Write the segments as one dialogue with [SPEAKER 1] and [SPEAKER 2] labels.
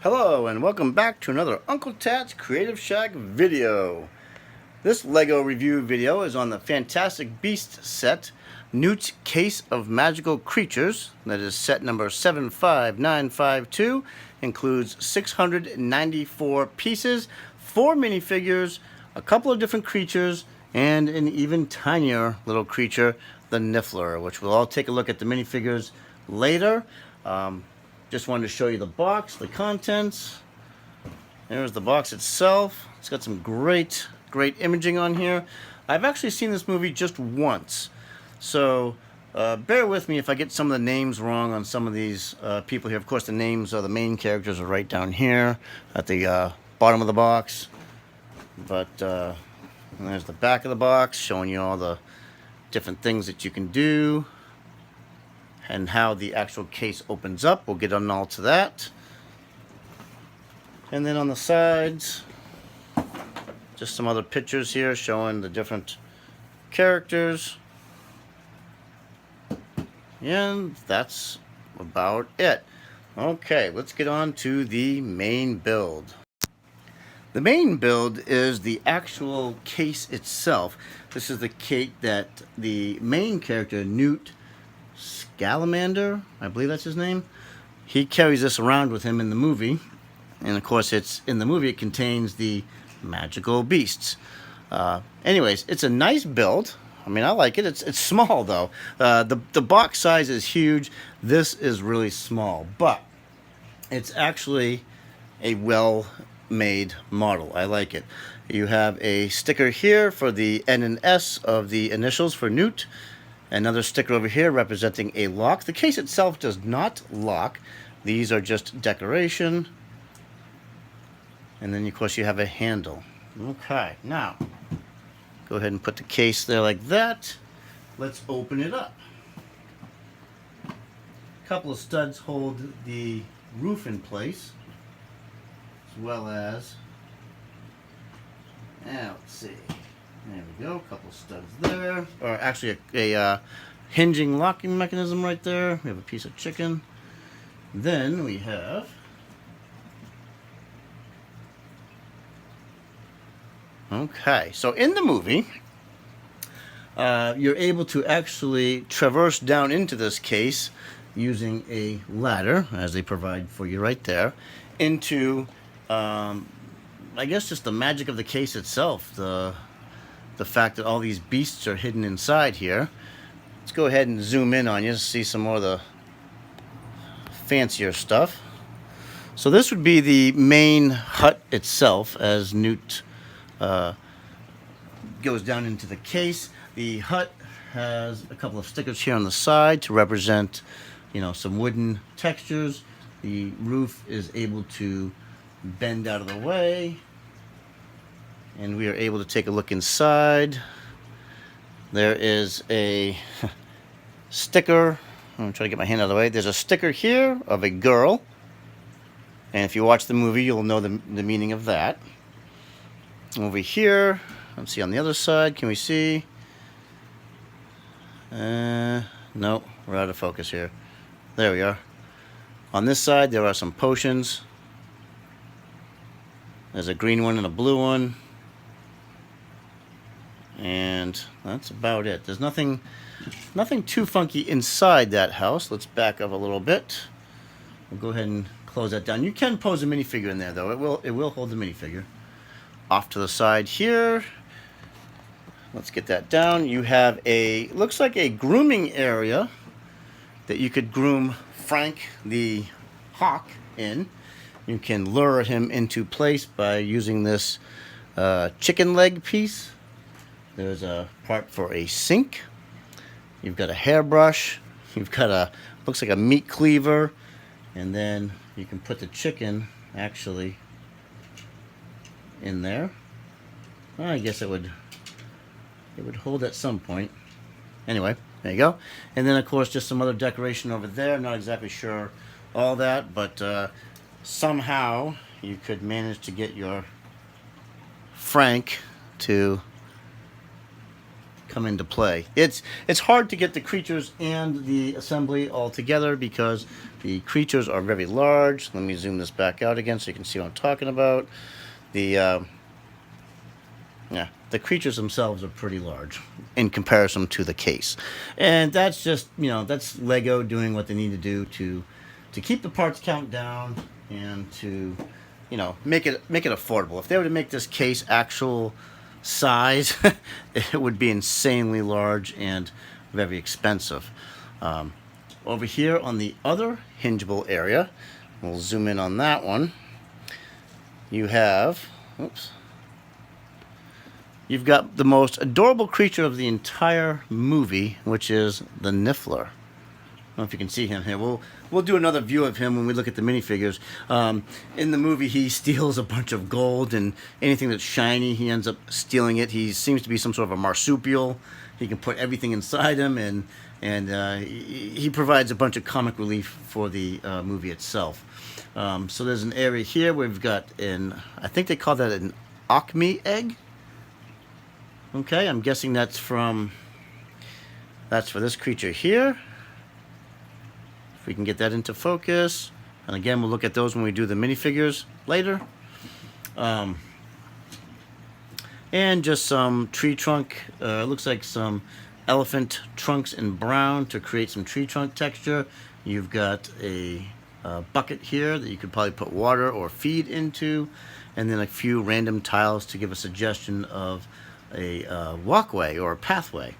[SPEAKER 1] Hello and welcome back to another Uncle Tat's Creative Shack video. This LEGO review video is on the Fantastic Beasts set, Newt's Case of Magical Creatures. That is set number 75952. Includes 694 pieces, 4 minifigures, a couple of different creatures, and an even tinier little creature, the Niffler, which we'll all take a look at the minifigures later. Just wanted to show you the box, the contents. There's the box itself. It's got some great imaging on here. I've actually seen this movie just once, so bear with me if I get some of the names wrong on some of these people here. Of course, the names of the main characters are right down here at the bottom of the box. But there's the back of the box showing you all the different things that you can do and how the actual case opens up. We'll get on all to that. And then on the sides, just some other pictures here showing the different characters. And that's about it. Okay, let's get on to the main build. The main build is the actual case itself. This is the cake that the main character, Newt Scalamander, I believe that's his name. He carries this around with him in the movie, and of course, in the movie it contains the magical beasts. Anyways, it's a nice build. I mean, I like it. It's small though. The box size is huge. This is really small, but it's actually a well-made model. I like it. You have a sticker here for the N and S of the initials for Newt. Another sticker over here representing a lock. The case itself does not lock. These are just decoration. And then, of course, you have a handle. Okay, now, go ahead and put the case there like that. Let's open it up. A couple of studs hold the roof in place, as well as, now let's see. There we go, a couple studs there. Or actually a hinging locking mechanism right there. We have a piece of chicken. Then we have okay, so in the movie, you're able to actually traverse down into this case using a ladder, as they provide for you right there, into, I guess, just the magic of the case itself. The fact that all these beasts are hidden inside here. Let's go ahead and zoom in on you to see some more of the fancier stuff. So this would be the main hut itself as Newt goes down into the case. The hut has a couple of stickers here on the side to represent, you know, some wooden textures. The roof is able to bend out of the way, and we are able to take a look inside. There is a sticker. I'm going to try to get my hand out of the way. There's a sticker here of a girl, and if you watch the movie, you'll know the meaning of that. Over here, let's see on the other side. Can we see? No, we're out of focus here. There we are. On this side, there are some potions. There's a green one and a blue one. And that's about it. There's nothing too funky inside that house. Let's back up a little bit. We'll go ahead and close that down. You can pose a minifigure in there, though. It will hold the minifigure. Off to the side here. Let's get that down. You have looks like a grooming area that you could groom Frank the hawk in. You can lure him into place by using this chicken leg piece. There's a part for a sink. You've got a hairbrush. You've got looks like a meat cleaver. And then you can put the chicken actually in there. Well, I guess it would hold at some point. Anyway, there you go. And then, of course, just some other decoration over there. Not exactly sure all that, but somehow you could manage to get your Frank to come into play. It's hard to get the creatures and the assembly all together because the creatures are very large. Let me zoom this back out again so you can see what I'm talking about. The creatures themselves are pretty large in comparison to the case, and that's just, that's Lego doing what they need to do to keep the parts count down and to, make it affordable. If they were to make this case actual size, it would be insanely large and very expensive. Over here on the other hingeable area, we'll zoom in on that one. You have, you've got the most adorable creature of the entire movie, which is the Niffler. I don't know if you can see him here. We'll do another view of him when we look at the minifigures. In the movie, he steals a bunch of gold, and anything that's shiny, he ends up stealing it. He seems to be some sort of a marsupial. He can put everything inside him, and he provides a bunch of comic relief for the movie itself. So there's an area here where we've got I think they call that an Ock Me egg. Okay, I'm guessing that's for this creature here. If we can get that into focus. And again, we'll look at those when we do the minifigures later. And just some tree trunk. Looks like some elephant trunks in brown to create some tree trunk texture. You've got a bucket here that you could probably put water or feed into. And then a few random tiles to give a suggestion of a walkway or a pathway.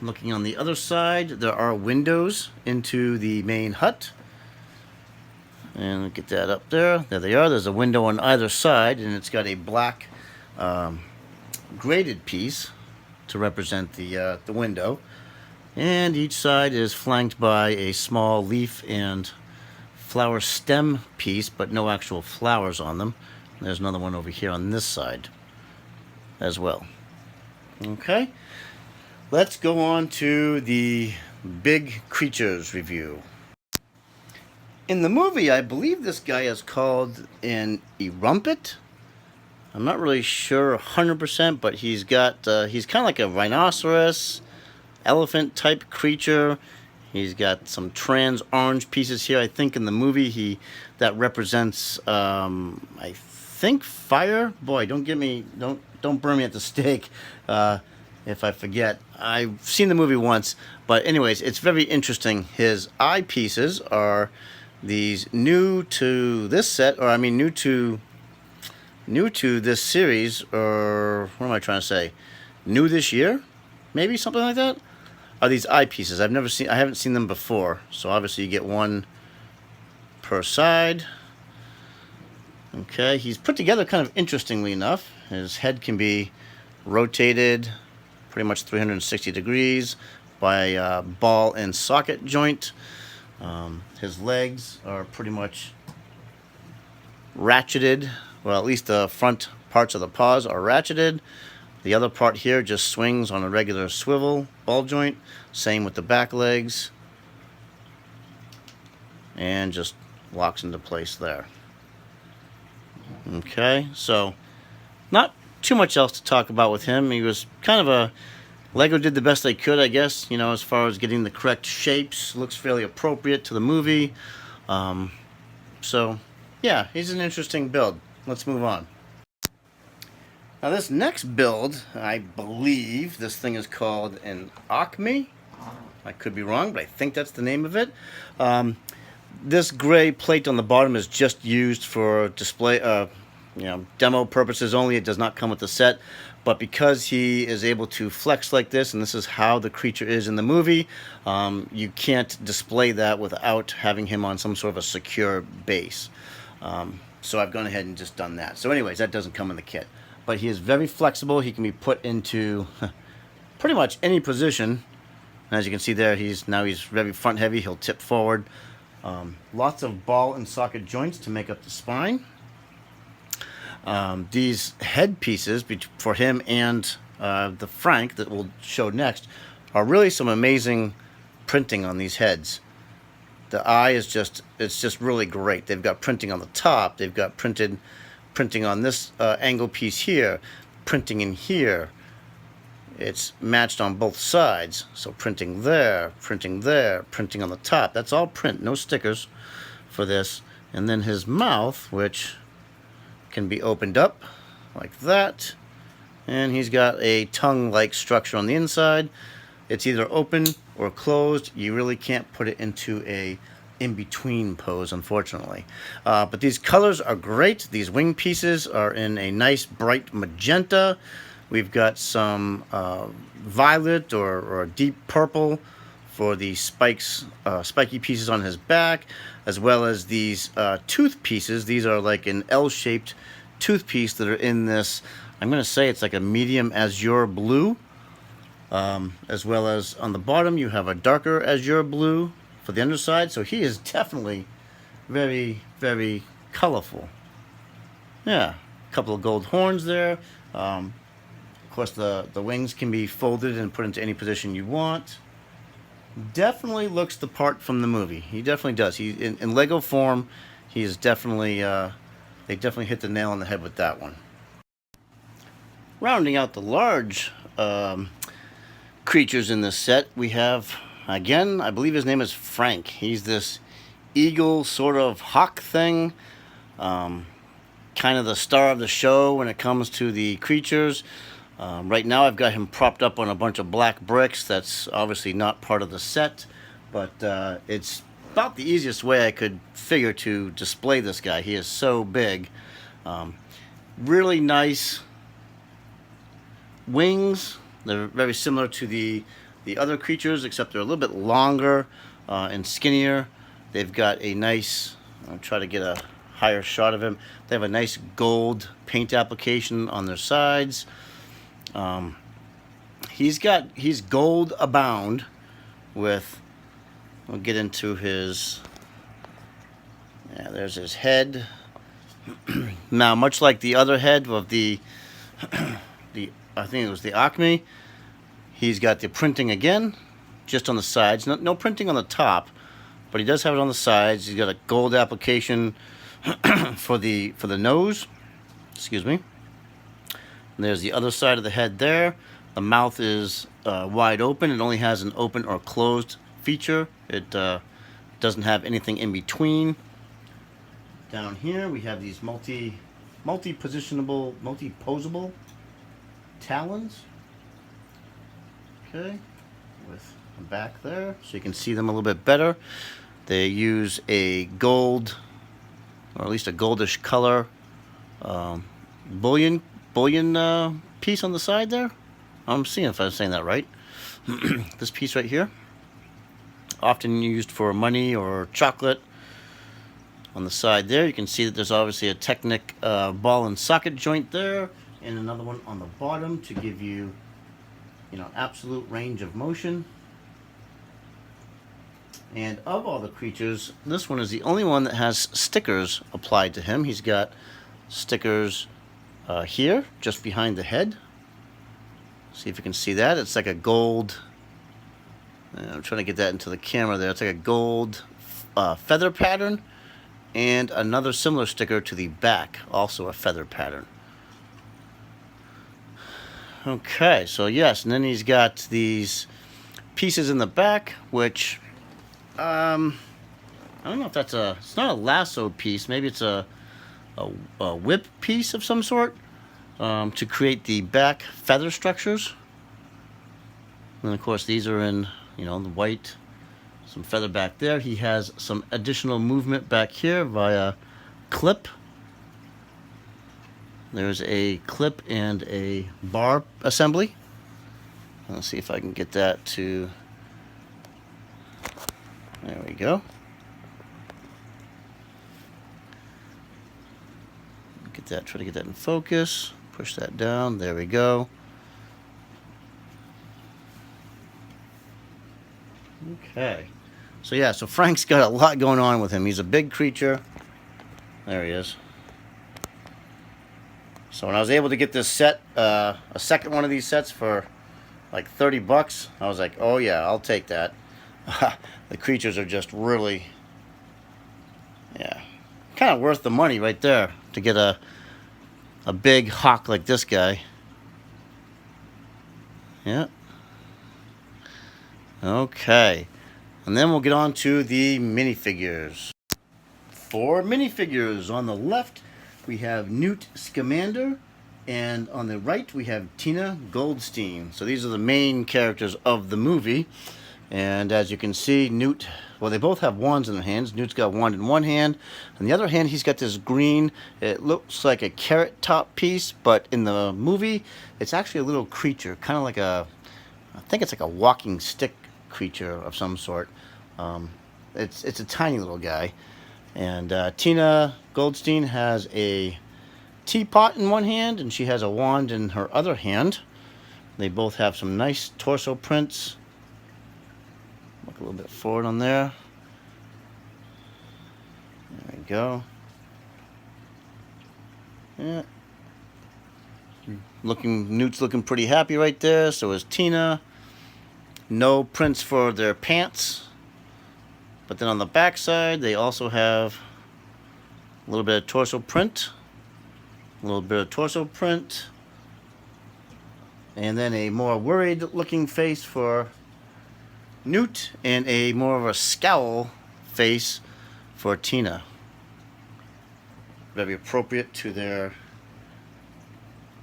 [SPEAKER 1] Looking on the other side, there are windows into the main hut. And get that up there. There they are. There's a window on either side, and it's got a black graded piece to represent the window. And each side is flanked by a small leaf and flower stem piece, but no actual flowers on them. There's another one over here on this side as well. Okay, let's go on to the big creatures review. In the movie, I believe this guy is called an Rum Pit. I'm not really sure 100%, but he's got he's kind of like a rhinoceros, elephant type creature. He's got some trans orange pieces here. I think in the movie that represents I think fire. Boy, don't burn me at the stake if I forget. I've seen the movie once, but anyways, it's very interesting. His eye pieces are these new to this set, or I mean new to this series, or what am I trying to say? New this year, maybe something like that. Are these eye pieces? I haven't seen them before. So obviously you get one per side. Okay, he's put together kind of interestingly enough. His head can be rotated pretty much 360 degrees by a ball and socket joint. His legs are pretty much ratcheted. Well, at least the front parts of the paws are ratcheted. The other part here just swings on a regular swivel ball joint. Same with the back legs. And just locks into place there. Okay, so not too much else to talk about with him. He was kind of Lego did the best they could, I guess, as far as getting the correct shapes. Looks fairly appropriate to the movie. So, yeah, he's an interesting build. Let's move on. Now this next build, I believe this thing is called an Ock Me. I could be wrong, but I think that's the name of it. This gray plate on the bottom is just used for display, demo purposes only. It does not come with the set. But because he is able to flex like this, and this is how the creature is in the movie, you can't display that without having him on some sort of a secure base. So I've gone ahead and just done that. So anyways, that doesn't come in the kit. But he is very flexible. He can be put into pretty much any position. As you can see there, he's very front heavy. He'll tip forward. Lots of ball and socket joints to make up the spine. These head pieces for him and the Frank that we'll show next are really some amazing printing on these heads. The eye is just really great. They've got printing on the top. They've got printing on this angle piece here, printing in here. it's matched on both sides. So printing there, printing there, printing on the top. That's all print, no stickers for this. And then his mouth, which can be opened up like that. And he's got a tongue-like structure on the inside. It's either open or closed. You really can't put it into a in-between pose, unfortunately. But these colors are great. These wing pieces are in a nice bright magenta. We've got some violet or deep purple for the spiky pieces on his back, as well as these tooth pieces. These are like an L-shaped tooth piece that are in this, I'm going to say it's like a medium azure blue, as well as on the bottom you have a darker azure blue for the underside. So he is definitely very, very colorful. Yeah, a couple of gold horns there. Of course, the wings can be folded and put into any position you want. Definitely looks the part from the movie. He definitely does. He in Lego form, he is definitely they definitely hit the nail on the head with that one. Rounding out the large creatures in this set, we have, again, I believe his name is Frank. He's this eagle sort of hawk thing, kind of the star of the show when it comes to the creatures. Right now I've got him propped up on a bunch of black bricks. That's obviously not part of the set, but it's about the easiest way I could figure to display this guy. He is so big. Really nice wings. They're very similar to the other creatures, except they're a little bit longer and skinnier. They've got a nice, I'll try to get a higher shot of him. They have a nice gold paint application on their sides. He's gold abound with, we'll get into his, yeah, there's his head. Now, much like the other head of the I think it was the Ock Me, he's got the printing again, just on the sides. No printing on the top, but he does have it on the sides. He's got a gold application for the nose. Excuse me. And there's the other side of the head there. The mouth is wide open. It only has an open or closed feature. It doesn't have anything in between. Down here we have these multi-positionable, multi-posable talons. Okay, with the back there, so you can see them a little bit better. They use a gold, or at least a goldish color, bullion piece on the side there. I'm seeing if I'm saying that right. This piece right here, often used for money or chocolate. On the side there, you can see that there's obviously a Technic ball and socket joint there, and another one on the bottom to give you, absolute range of motion. And of all the creatures, this one is the only one that has stickers applied to him. He's got stickers here, just behind the head. See if you can see that. It's like a gold, I'm trying to get that into the camera there. It's like a gold feather pattern, and another similar sticker to the back, also a feather pattern. Okay, so yes, and then he's got these pieces in the back, which I don't know if that's it's not a lasso piece, maybe it's a whip piece of some sort, to create the back feather structures. And of course these are in, the white, some feather back there. He has some additional movement back here via clip. There's a clip and a bar assembly. Let's see if I can get that to, there we go. Try to get that in focus. Push that down. There we go. Okay. So yeah, so Frank's got a lot going on with him. He's a big creature. There he is. So when I was able to get this set, a second one of these sets for like 30 bucks, I was like, oh yeah, I'll take that. The creatures are just really, yeah, kind of worth the money right there to get a big hawk like this guy. Yeah. Okay. And then we'll get on to the minifigures. For minifigures, on the left we have Newt Scamander, and on the right we have Tina Goldstein. So these are the main characters of the movie. And as you can see, Newt, well, they both have wands in their hands. Newt's got a wand in one hand. On the other hand, he's got this green, it looks like a carrot top piece, but in the movie, it's actually a little creature, kind of like a, I think it's like a walking stick creature of some sort. It's a tiny little guy. And Tina Goldstein has a teapot in one hand, and she has a wand in her other hand. They both have some nice torso prints. Look a little bit forward on there. There we go. Yeah. Newt's looking pretty happy right there. So is Tina. No prints for their pants. But then on the back side, they also have a little bit of torso print. A little bit of torso print. And then a more worried looking face for Newt, and a more of a scowl face for Tina. Very appropriate to their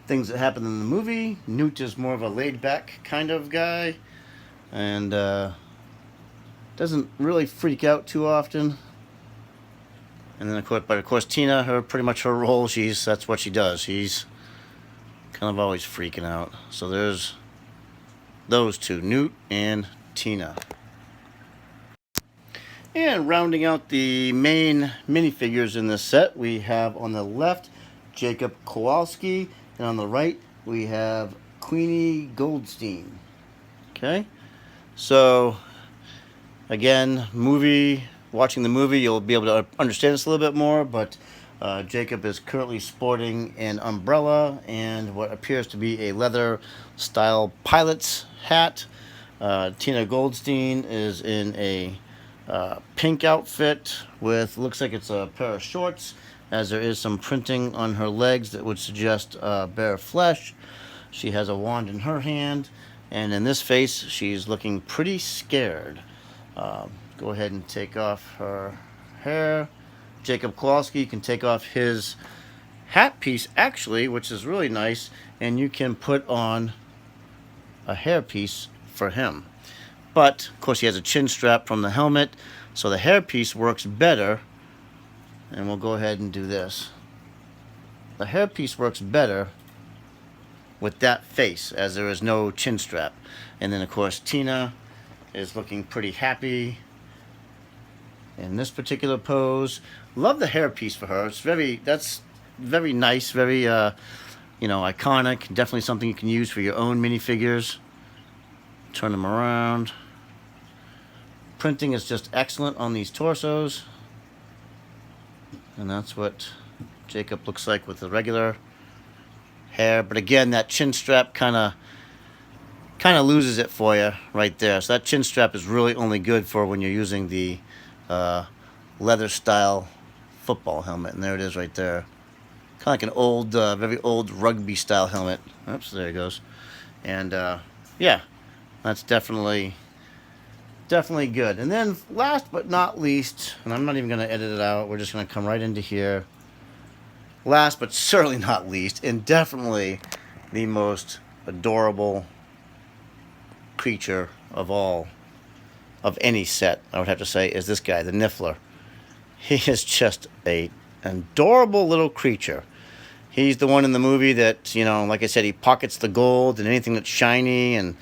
[SPEAKER 1] things that happen in the movie. Newt is more of a laid-back kind of guy, and doesn't really freak out too often. And then of course Tina, pretty much her role, that's what she does. She's kind of always freaking out. So there's those two, Newt and Tina. And rounding out the main minifigures in this set, we have on the left Jacob Kowalski, and on the right we have Queenie Goldstein. Okay, so again, watching the movie, you'll be able to understand this a little bit more, but Jacob is currently sporting an umbrella and what appears to be a leather style pilot's hat. Tina Goldstein is in a pink outfit with, looks like it's a pair of shorts, as there is some printing on her legs that would suggest bare flesh. She has a wand in her hand, and in this face she's looking pretty scared. Go ahead and take off her hair. Jacob Kowalski can take off his hat piece actually, which is really nice, and you can put on a hair piece for him. But of course he has a chin strap from the helmet, so the hair piece works better. And we'll go ahead and do this. The hair piece works better with that face, as there is no chin strap. And then of course Tina is looking pretty happy in this particular pose. Love the hair piece for her. That's very nice, very iconic. Definitely something you can use for your own minifigures. Turn them around. Printing is just excellent on these torsos. And that's what Jacob looks like with the regular hair. But again, that chin strap kind of loses it for you right there. So that chin strap is really only good for when you're using the leather style football helmet. And there it is right there. Kind of like an old, very old rugby style helmet. Oops, there it goes. And yeah, that's definitely good. And then last but not least, and I'm not even going to edit it out, we're just going to come right into here. Last but certainly not least, and definitely the most adorable creature of any set, I would have to say, is this guy, the Niffler. He is just an adorable little creature. He's the one in the movie that, like I said, he pockets the gold and anything that's shiny, and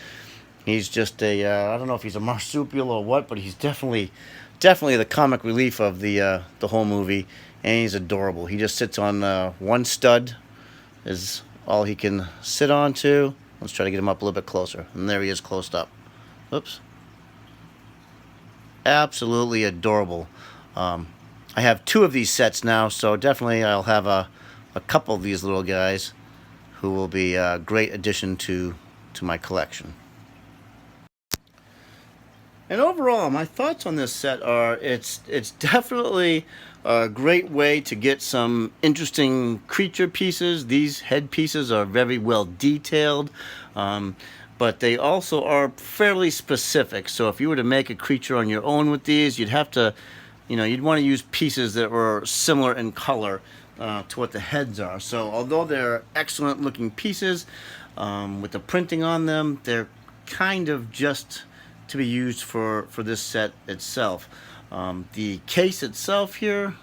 [SPEAKER 1] he's just I don't know if he's a marsupial or what, but he's definitely the comic relief of the whole movie, and he's adorable. He just sits on one stud, is all he can sit on to. Let's try to get him up a little bit closer, and there he is close up. Oops. Absolutely adorable. I have 2 of these sets now, so definitely I'll have a couple of these little guys who will be a great addition to my collection. And overall, my thoughts on this set are it's definitely a great way to get some interesting creature pieces. These head pieces are very well detailed. but they also are fairly specific. So if you were to make a creature on your own with these, you'd have to, you'd want to use pieces that were similar in color to what the heads are. So although they're excellent looking pieces with the printing on them, they're kind of just to be used for this set itself. The case itself here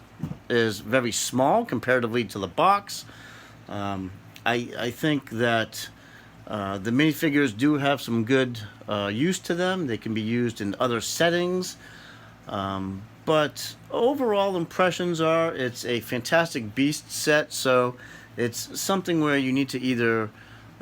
[SPEAKER 1] is very small comparatively to the box. I think that the minifigures do have some good use to them. They can be used in other settings. But overall impressions are it's a fantastic beast set, so it's something where you need to either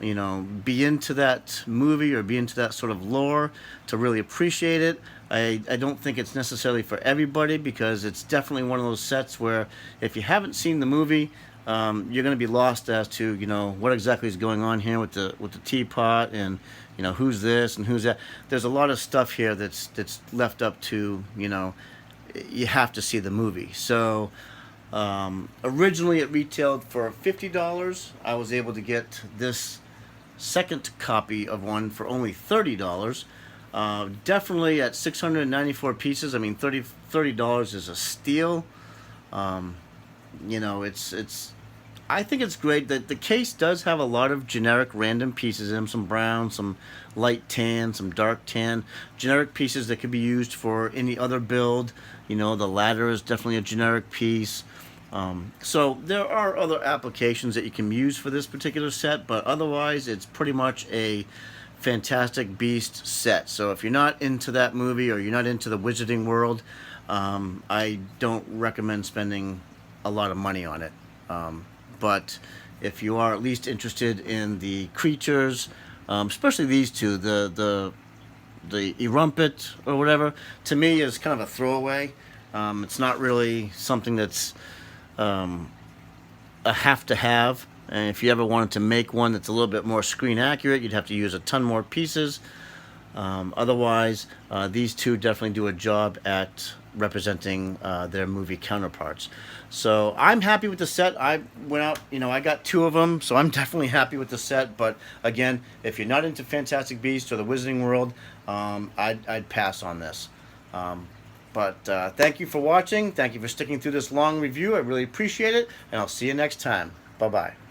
[SPEAKER 1] be into that movie or be into that sort of lore to really appreciate it. I don't think it's necessarily for everybody, because it's definitely one of those sets where if you haven't seen the movie, you're going to be lost as to what exactly is going on here with the teapot, and who's this and who's that. There's a lot of stuff here that's left up to you have to see the movie. So originally it retailed for $50. I was able to get this second copy of one for only $30. Definitely at 694 pieces. I mean, $30 is a steal. It's I think it's great that the case does have a lot of generic random pieces in them. Some brown, some light tan, some dark tan. Generic pieces that could be used for any other build. The ladder is definitely a generic piece. So there are other applications that you can use for this particular set, but otherwise it's pretty much a fantastic beast set. So if you're not into that movie or you're not into the Wizarding World, I don't recommend spending a lot of money on it. But if you are at least interested in the creatures, especially these two, the Rum Pit or whatever, to me is kind of a throwaway. It's not really something that's a have. And if you ever wanted to make one that's a little bit more screen accurate, you'd have to use a ton more pieces. Otherwise, these two definitely do a job at representing their movie counterparts. So I'm happy with the set. I went out, I got two of them, so I'm definitely happy with the set. But again, if you're not into Fantastic Beasts or the Wizarding World, I'd pass on this. But thank you for watching. Thank you for sticking through this long review. I really appreciate it, and I'll see you next time. Bye-bye.